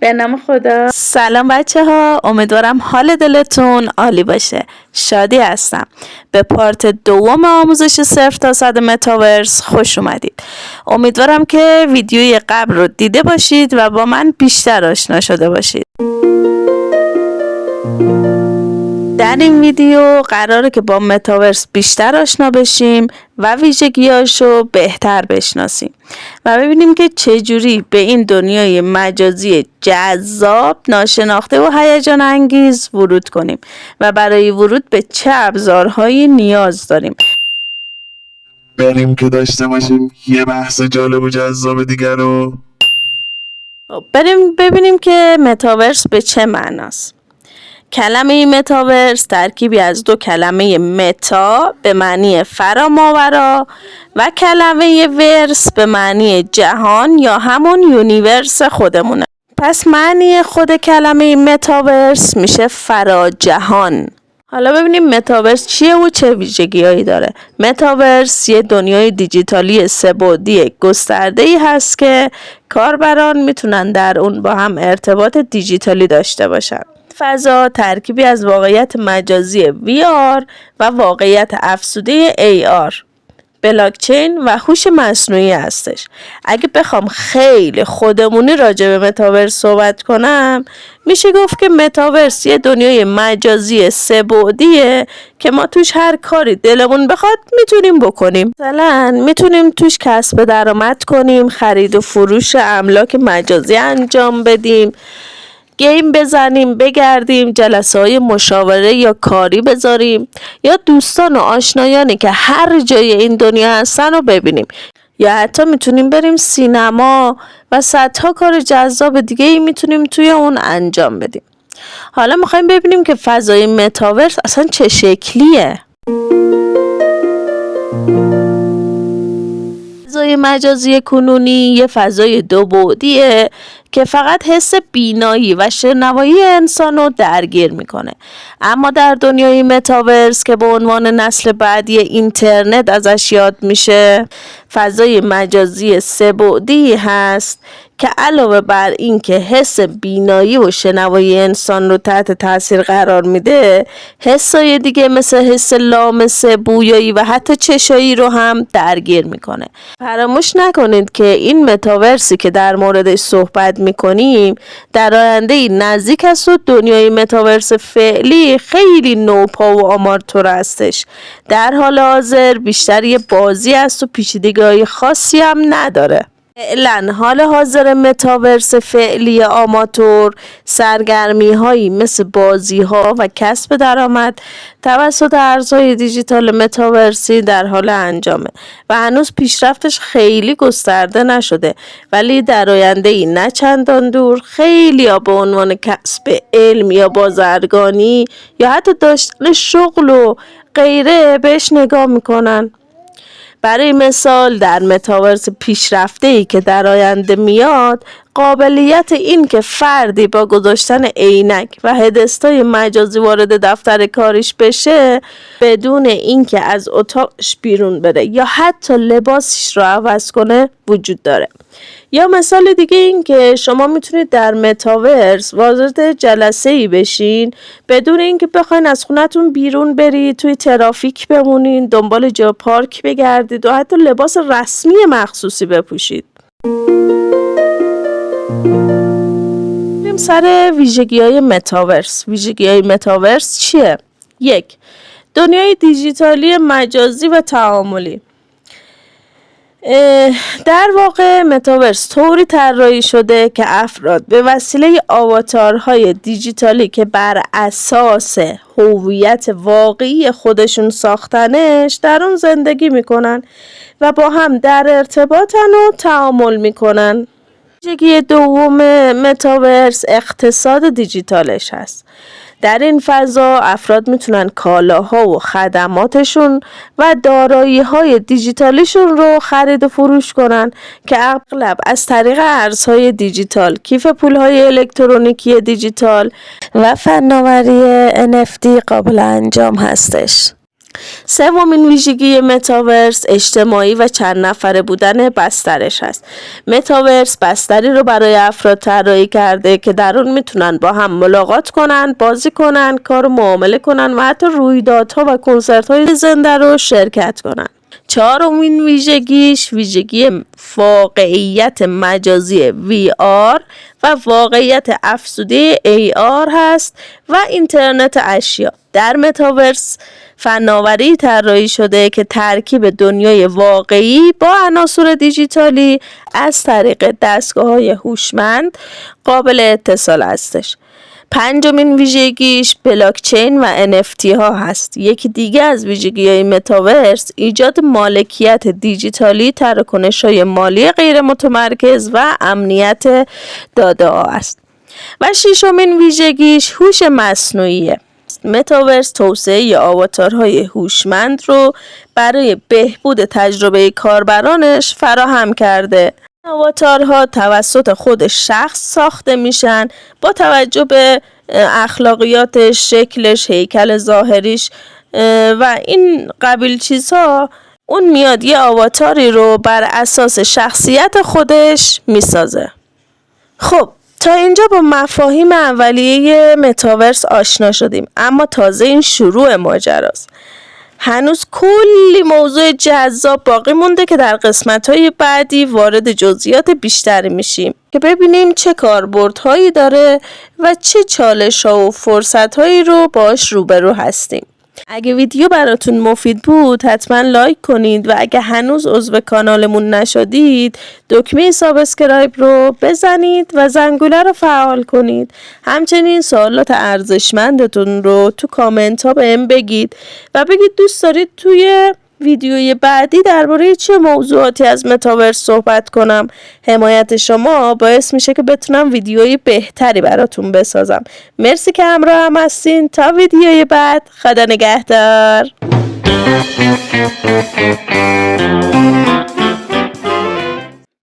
به نام خدا. سلام بچه ها، امیدوارم حال دلتون عالی باشه. شادی هستم. به پارت دوم آموزش 0 تا 100 متاورس خوش اومدید. امیدوارم که ویدیوی قبل رو دیده باشید و با من بیشتر آشنا شده باشید. در این ویدیو قراره که با متاورس بیشتر آشنا بشیم و ویژگیاشو بهتر بشناسیم و ببینیم که چجوری به این دنیای مجازی جذاب، ناشناخته و هیجان انگیز ورود کنیم و برای ورود به چه ابزارهایی نیاز داریم. بریم که داشته باشیم یه بحث جالب و جذاب دیگر رو. بریم ببینیم که متاورس به چه معناست. کلمه متاورس ترکیبی از دو کلمه متا به معنی فراماورا و کلمه ورس به معنی جهان یا همون یونیورس خودمونه. پس معنی خود کلمه متاورس میشه فراجهان. حالا ببینیم متاورس چیه و چه ویژگیهایی داره. متاورس یه دنیای دیجیتالی سه‌بعدی گسترده‌ای هست که کاربران میتونن در اون با هم ارتباط دیجیتالی داشته باشن. فضا ترکیبی از واقعیت مجازی VR و واقعیت افزوده AR، بلاکچین و هوش مصنوعی هستش. اگه بخوام خیلی خودمونی راجع به متاورس صحبت کنم، میشه گفت که متاورس یه دنیای مجازی سه‌بعدیه که ما توش هر کاری دلمون بخواد میتونیم بکنیم. مثلا میتونیم توش کسب درآمد کنیم، خرید و فروش املاک مجازی انجام بدیم، گیم بزنیم، بگردیم، جلسه‌های مشاوره یا کاری بذاریم یا دوستان و آشنایانی که هر جای این دنیا هستن رو ببینیم، یا حتی میتونیم بریم سینما و صدها کار جذاب دیگه ای میتونیم توی اون انجام بدیم. حالا میخوایم ببینیم که فضای متاورس اصلا چه شکلیه. فضای مجازی کنونی یه فضای دو بعدیه که فقط حس بینایی و شنوایی انسان رو درگیر میکنه. اما در دنیای متاورس که به عنوان نسل بعدی اینترنت ازش یاد میشه، فضای مجازی سه‌بعدی هست که علاوه بر این که حس بینایی و شنوایی انسان رو تحت تاثیر قرار میده، حسای دیگه مثل حس لامس، بویایی و حتی چشایی رو هم درگیر میکنه. فراموش نکنید که این متاورسی که در موردش صحبت میکنیم در آینده نزدیک است و دنیای متاورس فعلی خیلی نوپا و آمارتور هستش. در حال حاضر بیشتر یه بازی است و پیچیدگی‌های خاصی هم نداره. فعلا حال حاضر متاورس فعلی آماتور سرگرمی هایی مثل بازی ها و کسب درآمد توسط ارزهای دیجیتال متاورسی در حال انجامه و هنوز پیشرفتش خیلی گسترده نشده، ولی در آینده ای نه چندان دور خیلی ها به عنوان کسب علم یا بازرگانی یا حتی داشتن شغل و غیره بهش نگاه میکنن. برای مثال در متاورس پیشرفته‌ای که در آینده میاد، قابلیت این که فردی با گذاشتن عینک و هدستای مجازی وارد دفتر کاریش بشه بدون اینکه از اتاقش بیرون بره یا حتی لباسش رو عوض کنه وجود داره. یا مثال دیگه این که شما میتونید در متاورس وارد جلسه‌ای بشین بدون اینکه بخواین از خونتون بیرون برید، توی ترافیک بمونین، دنبال جا پارک بگردید و حتی لباس رسمی مخصوصی بپوشید. بریم سر ویژگی‌های متاورس. ویژگی‌های متاورس چیه؟ 1. دنیای دیجیتالی مجازی و تعاملی. در واقع متاورس طوری طراحی شده که افراد به وسیله آواتارهای دیجیتالی که بر اساس هویت واقعی خودشون ساختنش در اون زندگی میکنن و با هم در ارتباطن و تعامل میکنن. ویژگی دوم متاورس اقتصاد دیجیتالش هست. در این فضا افراد میتونن کالاها و خدماتشون و دارایی‌های دیجیتالیشون رو خرید و فروش کنن که اغلب از طریق ارزهای دیجیتال، کیف پولهای الکترونیکی دیجیتال و فناوری NFT قابل انجام هستش. سومین ویژگی متاورس اجتماعی و چند نفره بودن بسترش هست. متاورس بستری رو برای افراد طراحی کرده که در اون میتونن با هم ملاقات کنن، بازی کنن، کار و معامله کنن و حتی رویدادها و کنسرت‌های زنده رو شرکت کنن. چهارمین ویژگیش ویژگی واقعیت مجازی VR و واقعیت افزوده AR هست و اینترنت اشیا. در متاورس فناوری طراحی شده که ترکیب دنیای واقعی با عناصر دیجیتالی از طریق دستگاه‌های هوشمند قابل اتصال هستش. پنجمین ویژگیش بلاکچین و NFT ها هست. یکی دیگه از ویژگی‌های متاورس ایجاد مالکیت دیجیتالی، تراکنش‌های مالی غیر متمرکز و امنیت داده ها است. و ششمین ویژگیش هوش مصنوعیه. متاورس توسعه آواتارهای هوشمند رو برای بهبود تجربه کاربرانش فراهم کرده. آواتارها توسط خود شخص ساخته میشن با توجه به اخلاقیاتش، شکلش، هیکل ظاهریش و این قبیل چیزها. اون میاد یه آواتاری رو بر اساس شخصیت خودش میسازه. خب تا اینجا با مفاهیم اولیه متاورس آشنا شدیم، اما تازه این شروع ماجراست. هنوز کلی موضوع جذاب باقی مونده که در قسمت‌های بعدی وارد جزئیات بیشتری میشیم که ببینیم چه کاربردهایی داره و چه چالش‌ها و فرصت‌هایی رو باش روبرو هستیم. اگه ویدیو براتون مفید بود حتما لایک کنید و اگه هنوز عضو کانالمون نشدید دکمه سابسکرایب رو بزنید و زنگوله رو فعال کنید. همچنین سوالات ارزشمندتون رو تو کامنت ها بهم بگید و بگید دوست دارید توی ویدیوی بعدی درباره چه موضوعاتی از متاورس صحبت کنم. حمایت شما باعث میشه که بتونم ویدیوی بهتری براتون بسازم. مرسی که همراه هم هستین. تا ویدیوی بعد، خدا نگهدار.